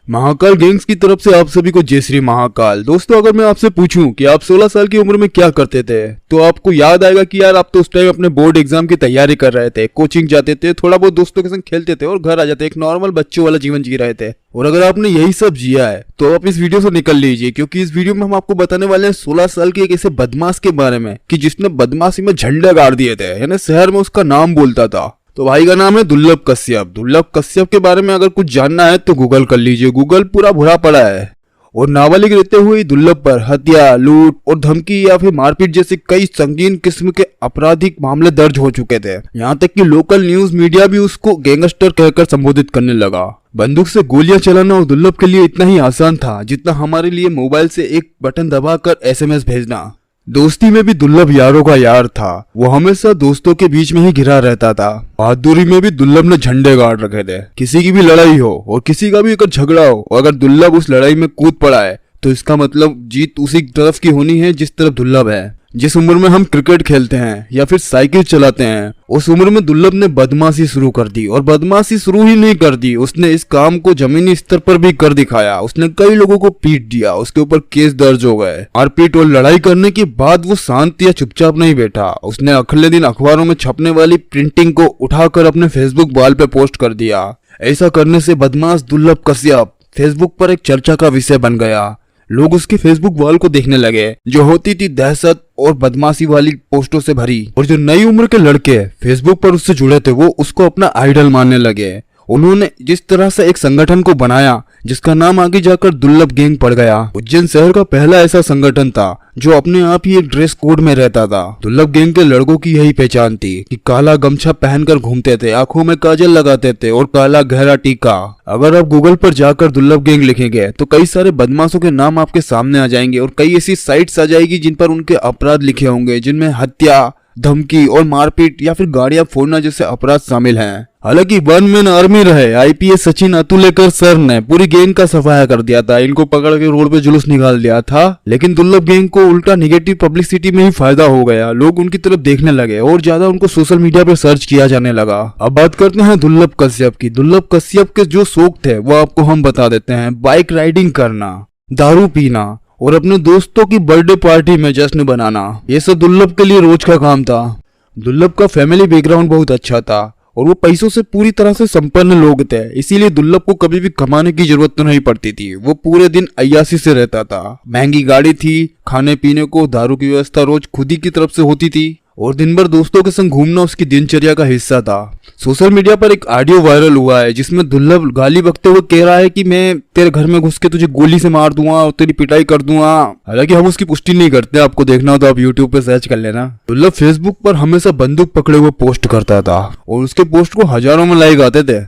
Mahakal gangs की तरफ से आप सभी को जय श्री महाकाल। दोस्तों, अगर मैं आपसे पूछूं कि आप 16 साल की उम्र में क्या करते थे, तो आपको याद आएगा कि यार आप तो उस टाइम अपने बोर्ड एग्जाम की तैयारी कर रहे थे, कोचिंग जाते थे, थोड़ा बहुत दोस्तों के संग खेलते थे और घर आ जाते, एक नॉर्मल बच्चों वाला जीवन जी रहे थे। और अगर आपने यही सब जिया है तो आप इस वीडियो से निकल लीजिए, क्योंकि इस वीडियो में हम आपको बताने वाले हैं 16 साल के एक ऐसे बदमाश के बारे में कि जिसने बदमाशी में झंडे गाड़ दिए थे, यानी शहर में उसका नाम बोलता था। तो भाई का नाम है दुर्लभ कश्यप। दुर्लभ कश्यप के बारे में अगर कुछ जानना है तो गूगल कर लीजिए, गूगल पूरा भरा पड़ा है। और नाबालिग रहते हुए दुर्लभ पर हत्या, लूट और धमकी या फिर मारपीट जैसे कई संगीन किस्म के आपराधिक मामले दर्ज हो चुके थे। यहाँ तक कि लोकल न्यूज मीडिया भी उसको गैंगस्टर कहकर संबोधित करने लगा। बंदूक से गोलियां चलाना और दुर्लभ के लिए इतना ही आसान था जितना हमारे लिए मोबाइल से एक बटन दबाकर SMS भेजना। दोस्ती में भी दुर्लभ यारों का यार था। वो हमेशा दोस्तों के बीच में ही घिरा रहता था। बहादुरी में भी दुर्लभ ने झंडे गाड़ रखे थे। किसी की भी लड़ाई हो और किसी का भी अगर झगड़ा हो और अगर दुर्लभ उस लड़ाई में कूद पड़ा है तो इसका मतलब जीत उसी तरफ की होनी है जिस तरफ दुर्लभ है। जिस उम्र में हम क्रिकेट खेलते हैं या फिर साइकिल चलाते हैं, उस उम्र में दुर्लभ ने बदमाशी शुरू कर दी। और बदमाशी शुरू ही नहीं कर दी, उसने इस काम को जमीनी स्तर पर भी कर दिखाया। उसने कई लोगों को पीट दिया, उसके ऊपर केस दर्ज हो गए। मारपीट और लड़ाई करने के बाद वो शांत या चुपचाप नहीं बैठा। उसने अगले दिन अखबारों में छपने वाली प्रिंटिंग को उठाकर अपने फेसबुक वॉल पे पोस्ट कर दिया। ऐसा करने से बदमाश दुर्लभ कश्यप फेसबुक पर एक चर्चा का विषय बन गया। लोग उसके फेसबुक वॉल को देखने लगे, जो होती थी दहशत और बदमाशी वाली पोस्टों से भरी। और जो नई उम्र के लड़के फेसबुक पर उससे जुड़े थे वो उसको अपना आइडल मानने लगे। उन्होंने जिस तरह से एक संगठन को बनाया जिसका नाम आगे जाकर दुर्लभ गैंग पड़ गया। उज्जैन शहर का पहला ऐसा संगठन था जो अपने आप ही एक ड्रेस कोड में रहता था। दुर्लभ गैंग के लड़कों की यही पहचान थी कि काला गमछा पहनकर घूमते थे, आंखों में काजल लगाते थे और काला गहरा टीका। अगर आप गूगल पर जाकर दुर्लभ गैंग लिखेंगे तो कई सारे बदमाशों के नाम आपके सामने आ जाएंगे और कई ऐसी साइट्स आ जाएगी जिन पर उनके अपराध लिखे होंगे, जिनमें हत्या, धमकी और मारपीट या फिर गाड़ियां फोड़ना जैसे अपराध शामिल हैं। हालांकि वन मैन आर्मी रहे IPS सचिन अतुलेकर सर ने पूरी गैंग का सफाया कर दिया था। इनको पकड़ के रोड पे जुलूस निकाल दिया था। लेकिन दुर्लभ गैंग को उल्टा निगेटिव पब्लिसिटी में ही फायदा हो गया। लोग उनकी तरफ देखने लगे और ज्यादा उनको सोशल मीडिया पे सर्च किया जाने लगा। अब बात करते हैं दुर्लभ कश्यप की। दुर्लभ कश्यप के जो शौक थे वो आपको हम बता देते हैं। बाइक राइडिंग करना, दारू पीना और अपने दोस्तों की बर्थडे पार्टी में जश्न बनाना, ये सब दुर्लभ के लिए रोज का काम था। दुर्लभ का फैमिली बैकग्राउंड बहुत अच्छा था और वो पैसों से पूरी तरह से संपन्न लोग थे। इसीलिए दुर्लभ को कभी भी कमाने की जरूरत तो नहीं पड़ती थी। वो पूरे दिन अय्याशी से रहता था। महंगी गाड़ी थी, खाने पीने को, दारू की व्यवस्था रोज खुद ही की तरफ से होती थी और दिन भर दोस्तों के संग घूमना उसकी दिनचर्या का हिस्सा था। सोशल मीडिया पर एक ऑडियो वायरल हुआ है जिसमें दुर्लभ गाली बकते हुए कह रहा है कि मैं तेरे घर में घुस के तुझे गोली से मार दूंगा और तेरी पिटाई कर दूंगा। हालांकि हम उसकी पुष्टि नहीं करते, आपको देखना हो तो आप YouTube पे सर्च कर लेना। दुर्लभ फेसबुक पर हमेशा बंदूक पकड़े हुए पोस्ट करता था और उसके पोस्ट को हजारों में लाइक आते थे।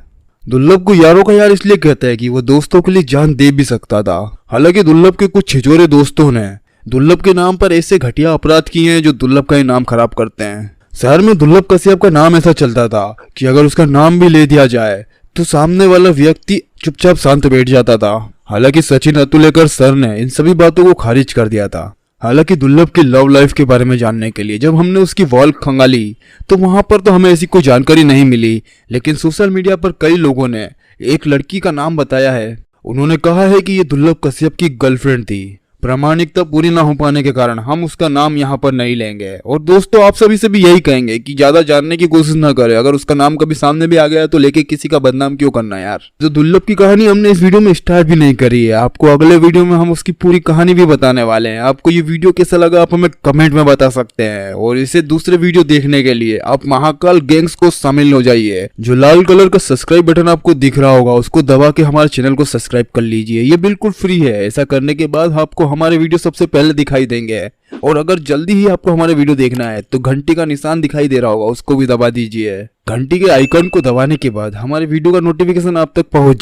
दुर्लभ को यारों का यार इसलिए कहता है कि वो दोस्तों के लिए जान दे भी सकता था। हालांकि दुर्लभ के कुछ छिछोरे दोस्तों ने दुर्लभ के नाम पर ऐसे घटिया अपराध किए हैं जो दुर्लभ का ही नाम खराब करते हैं। शहर में दुर्लभ कश्यप का नाम ऐसा चलता था कि अगर उसका नाम भी ले दिया जाए तो सामने वाला व्यक्ति चुपचाप शांत बैठ जाता था। हालांकि सचिन अतुलेकर सर ने इन सभी बातों को खारिज कर दिया था। हालांकि दुर्लभ की लव लाइफ के बारे में जानने के लिए जब हमने उसकी वॉल खंगाली तो वहां पर तो हमें ऐसी कोई जानकारी नहीं मिली, लेकिन सोशल मीडिया पर कई लोगों ने एक लड़की का नाम बताया है। उन्होंने कहा है कि ये दुर्लभ कश्यप की गर्लफ्रेंड थी। प्रामाणिकता पूरी ना हो पाने के कारण हम उसका नाम यहाँ पर नहीं लेंगे। और दोस्तों, आप सभी से भी यही कहेंगे कि ज्यादा जानने की कोशिश ना करें। अगर उसका नाम कभी सामने भी आ गया तो लेके किसी का बदनाम क्यों करना यार। जो दुर्लभ की कहानी हमने इस वीडियो में स्टार्ट भी नहीं करी है, आपको अगले वीडियो में हम उसकी पूरी कहानी भी बताने वाले हैं। आपको ये वीडियो कैसा लगा आप हमें कमेंट में बता सकते हैं। और इसे दूसरे वीडियो देखने के लिए आप महाकाल गैंग्स को शामिल हो जाइए। जो लाल कलर का सब्सक्राइब बटन आपको दिख रहा होगा उसको दबा के हमारे चैनल को सब्सक्राइब कर लीजिए। ये बिल्कुल फ्री है। ऐसा करने के बाद आपको हमारे वीडियो सबसे पहले दिखाई देंगे। और अगर जल्दी ही आपको हमारे वीडियो देखना है तो घंटी का निशान दिखाई दे रहा होगा, उसको भी दबा दीजिए। घंटी के आइकन को दबाने के बाद हमारे वीडियो का नोटिफिकेशन आप तक पहुंच